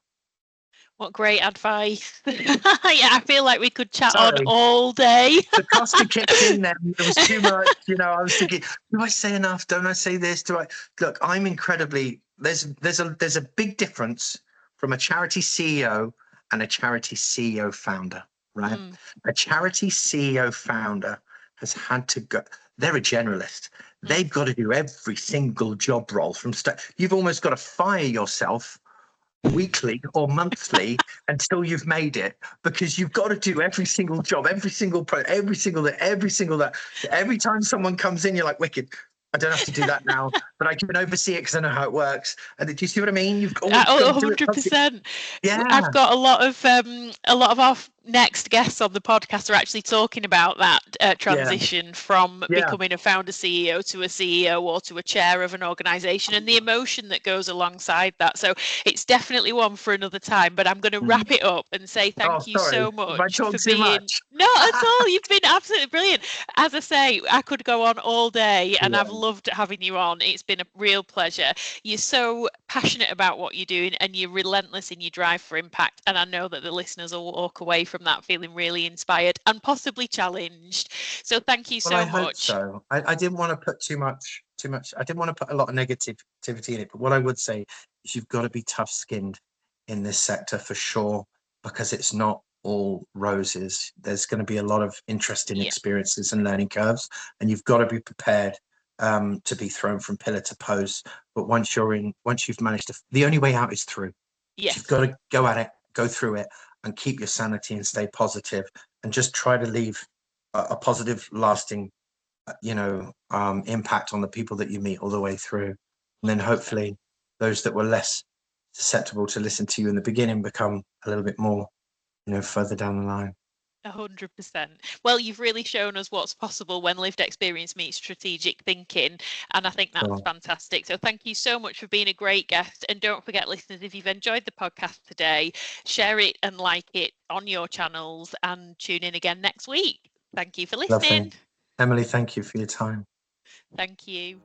What great advice. Yeah, I feel like we could chat on all day. The cost kicked in there. It was too much. I was thinking, do I say enough? Don't I say this? Look, I'm incredibly, there's a big difference from a charity CEO and a charity CEO founder, right? A charity CEO founder has had to go, they're a generalist. They've got to do every single job role from you've almost got to fire yourself weekly or monthly until you've made it, because you've got to do every single job, every single that. So every time someone comes in, you're like, wicked, I don't have to do that now, but I can oversee it because I know how it works. And do you see what I mean? You've always got to do it. 100%. Yeah, I've got a lot of our next guests on the podcast are actually talking about that transition from Yeah. becoming a founder CEO to a CEO or to a chair of an organization, and the emotion that goes alongside that. So it's definitely one for another time, but I'm going to wrap it up and say thank you sorry. so Have I much talked for too being much? not at all. You've been absolutely brilliant. As I say, I could go on all day, and Yeah. I've loved having you on. It's been a real pleasure. You're so passionate about what you're doing, and you're relentless in your drive for impact, and I know that the listeners will walk away from that feeling really inspired and possibly challenged. So thank you so I hope much. so. I didn't want to put too much. I didn't want to put a lot of negativity in it. But what I would say is you've got to be tough-skinned in this sector for sure, because it's not all roses. There's going to be a lot of interesting experiences and learning curves, and you've got to be prepared to be thrown from pillar to post. But once you've managed to, the only way out is through. Yes. You've got to go at it, go through it, and keep your sanity and stay positive, and just try to leave a positive, lasting, impact on the people that you meet all the way through. And then hopefully those that were less susceptible to listen to you in the beginning become a little bit more, further down the line. 100%. Well, you've really shown us what's possible when lived experience meets strategic thinking, and I think that's fantastic. So thank you so much for being a great guest. And don't forget, listeners, if you've enjoyed the podcast today, share it and like it on your channels, and tune in again next week. Thank you for listening. Lovely. Emily, thank you for your time. Thank you.